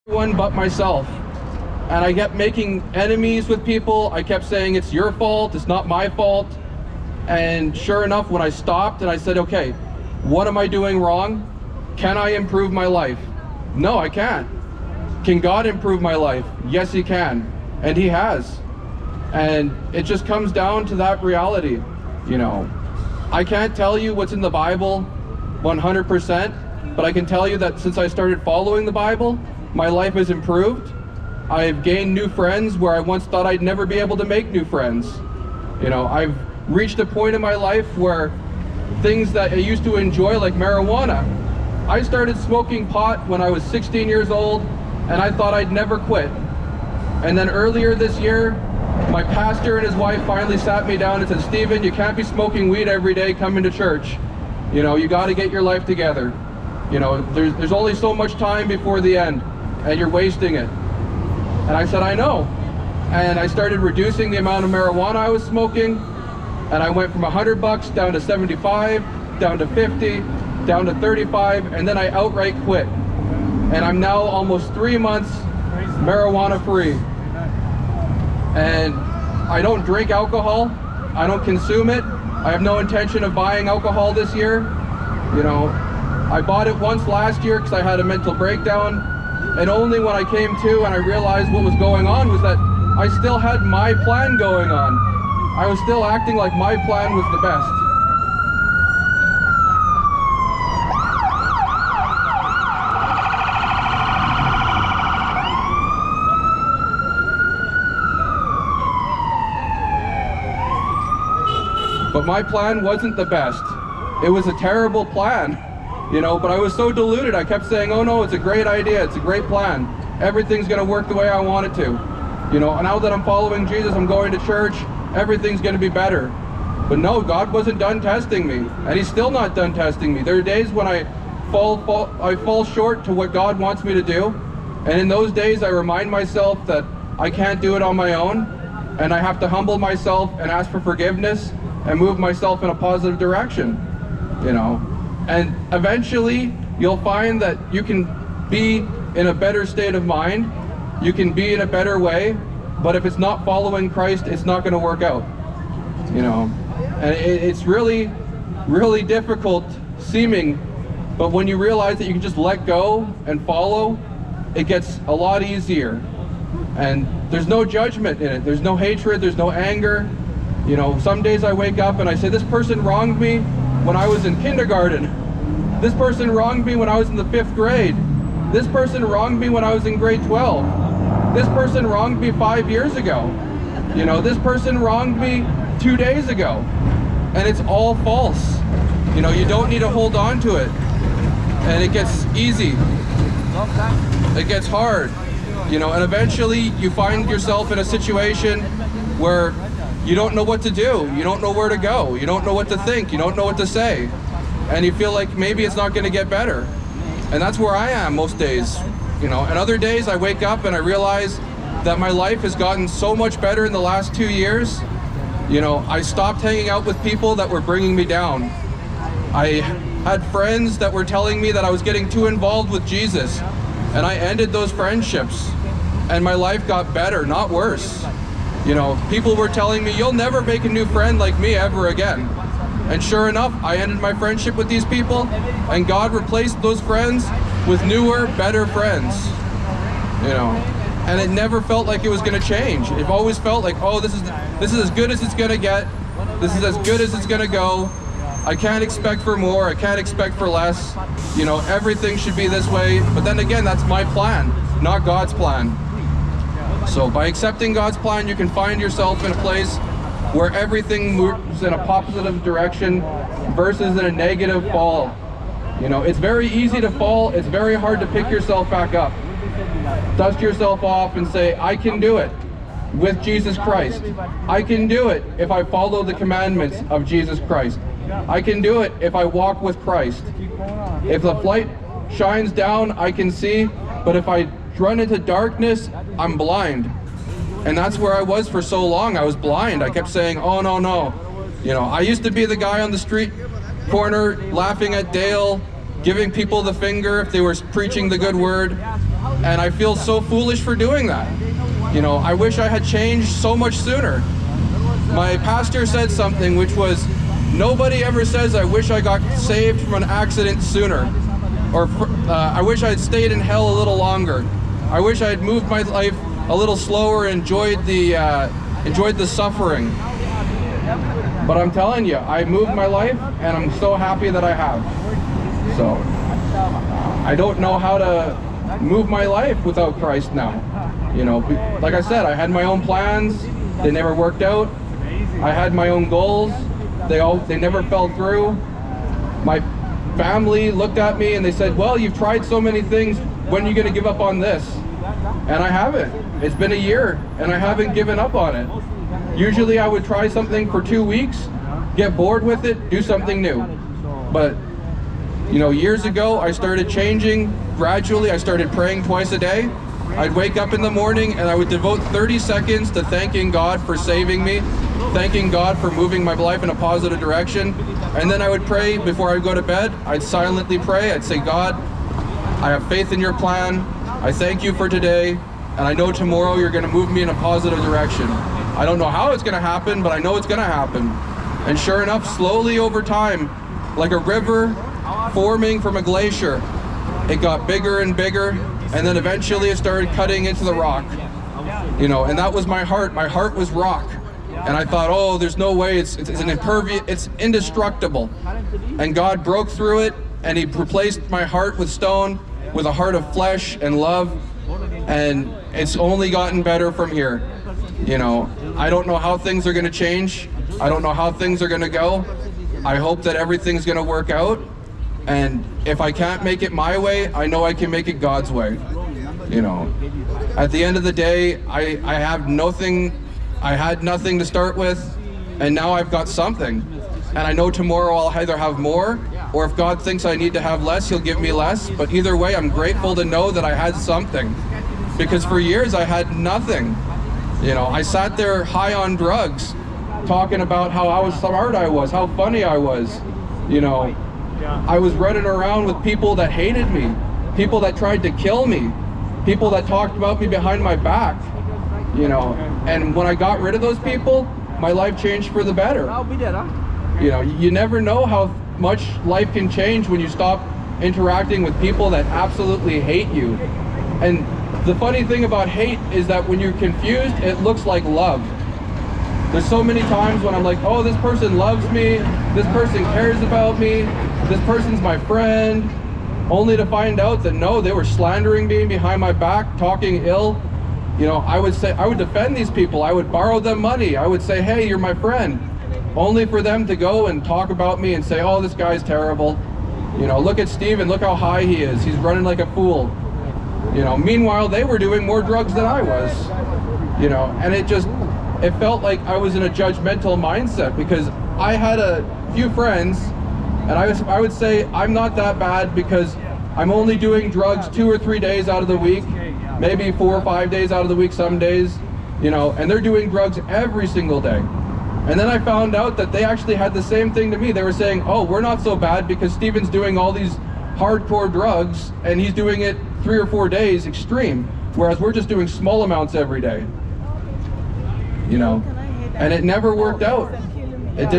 everyone but myself. And I kept making enemies with people. I kept saying, it's your fault, it's not my fault. And sure enough, when I stopped and I said, okay, what am I doing wrong? Can I improve my life? No, I can't. Can God improve my life? Yes, he can. And he has. And it just comes down to that reality. You know, I can't tell you what's in the Bible 100%, but I can tell you that since I started following the Bible, my life has improved. I've gained new friends where I once thought I'd never be able to make new friends. You know, I've reached a point in my life where things that I used to enjoy, like marijuana, I started smoking pot when I was 16 years old, and I thought I'd never quit. And then earlier this year, my pastor and his wife finally sat me down and said, Stephen, you can't be smoking weed every day coming to church. You know, you got to get your life together. You know, there's only so much time before the end, and you're wasting it. And I said, I know. And I started reducing the amount of marijuana I was smoking, and I went from $100 down to 75, down to 50, down to 35, and then I outright quit. And I'm now almost 3 months marijuana free. And I don't drink alcohol. I don't consume it. I have no intention of buying alcohol this year. You know, I bought it once last year because I had a mental breakdown. And only when I came to and I realized what was going on was that I still had my plan going on. I was still acting like my plan was the best. But my plan wasn't the best. It was a terrible plan, you know, but I was so deluded. I kept saying, oh no, it's a great idea, it's a great plan. Everything's gonna work the way I want it to. You know, now that I'm following Jesus, I'm going to church, everything's gonna be better. But no, God wasn't done testing me, and he's still not done testing me. There are days when I fall short to what God wants me to do, and in those days I remind myself that I can't do it on my own, and I have to humble myself and ask for forgiveness and move myself in a positive direction, you know. And eventually you'll find that you can be in a better state of mind, you can be in a better way, but if it's not following Christ, it's not going to work out, you know. And it's really, really difficult seeming, but when you realize that you can just let go and follow, it gets a lot easier. And there's no judgment in it, there's no hatred, there's no anger. You know, some days I wake up and I say, this person wronged me when I was in kindergarten. This person wronged me when I was in the 5th grade. This person wronged me when I was in grade 12. This person wronged me 5 years ago. You know, this person wronged me 2 days ago. And it's all false. You know, you don't need to hold on to it. And it gets easy. It gets hard. You know, and eventually you find yourself in a situation where you don't know what to do, you don't know where to go, you don't know what to think, you don't know what to say, and you feel like maybe it's not going to get better. And that's where I am most days, you know. And other days I wake up and I realize that my life has gotten so much better in the last 2 years. You know, I stopped hanging out with people that were bringing me down. I had friends that were telling me that I was getting too involved with Jesus, and I ended those friendships, and my life got better, not worse. You know, people were telling me, you'll never make a new friend like me ever again. And sure enough, I ended my friendship with these people, and God replaced those friends with newer, better friends. You know, and it never felt like it was going to change. It always felt like, oh, this is as good as it's going to get. This is as good as it's going to go. I can't expect for more. I can't expect for less. You know, everything should be this way. But then again, that's my plan, not God's plan. So by accepting God's plan, you can find yourself in a place where everything moves in a positive direction versus in a negative fall. You know, it's very easy to fall. It's very hard to pick yourself back up. Dust yourself off and say, I can do it with Jesus Christ. I can do it if I follow the commandments of Jesus Christ. I can do it if I walk with Christ. If the light shines down, I can see, but if I run into darkness, I'm blind. And that's where I was for so long. I was blind. I kept saying, oh no, no. You know, I used to be the guy on the street corner laughing at Dale, giving people the finger if they were preaching the good word. And I feel so foolish for doing that. You know, I wish I had changed so much sooner. My pastor said something which was, nobody ever says, I wish I got saved from an accident sooner. Or I wish I had stayed in hell a little longer. I wish I had moved my life a little slower and enjoyed the suffering. But I'm telling you, I moved my life and I'm so happy that I have. So, I don't know how to move my life without Christ now. You know, like I said, I had my own plans, they never worked out. I had my own goals, they never fell through. My family looked at me and they said, well, you've tried so many things, when are you going to give up on this? And I haven't. It's been a year and I haven't given up on it. Usually I would try something for 2 weeks, get bored with it, do something new. But, you know, years ago I started changing gradually. I started praying twice a day. I'd wake up in the morning and I would devote 30 seconds to thanking God for saving me, thanking God for moving my life in a positive direction. And then I would pray before I go to bed. I'd silently pray. I'd say, God, I have faith in your plan. I thank you for today. And I know tomorrow you're going to move me in a positive direction. I don't know how it's going to happen, but I know it's going to happen. And sure enough, slowly over time, like a river forming from a glacier, it got bigger and bigger, and then eventually it started cutting into the rock. You know, and that was my heart. My heart was rock. And I thought, oh, there's no way, it's indestructible. And God broke through it, and he replaced my heart with stone, with a heart of flesh and love. And it's only gotten better from here. You know, I don't know how things are going to change. I don't know how things are going to go. I hope that everything's going to work out. And if I can't make it my way, I know I can make it God's way. You know, at the end of the day, I had nothing to start with, and now I've got something. And I know tomorrow I'll either have more, or if God thinks I need to have less, he'll give me less. But either way, I'm grateful to know that I had something. Because for years I had nothing. You know, I sat there high on drugs, talking about how smart I was, how funny I was. You know, I was running around with people that hated me, people that tried to kill me, people that talked about me behind my back. You know, and when I got rid of those people, my life changed for the better. You know, you never know how much life can change when you stop interacting with people that absolutely hate you. And the funny thing about hate is that when you're confused, it looks like love. There's so many times when I'm like, oh, this person loves me, this person cares about me, this person's my friend, only to find out that no, they were slandering me behind my back, talking ill. You know, I would defend these people. I would borrow them money. I would say, hey, you're my friend. Only for them to go and talk about me and say, oh, this guy's terrible. You know, look at Steven, look how high he is. He's running like a fool. You know, meanwhile, they were doing more drugs than I was. You know, and it felt like I was in a judgmental mindset because I had a few friends, and I would say I'm not that bad because I'm only doing drugs 2 or 3 days out of the week. Maybe 4 or 5 days out of the week some days, you know, and they're doing drugs every single day. And then I found out that they actually had the same thing to me. They were saying, oh, we're not so bad because Steven's doing all these hardcore drugs and he's doing it 3 or 4 days extreme, whereas we're just doing small amounts every day. You know, and it never worked out.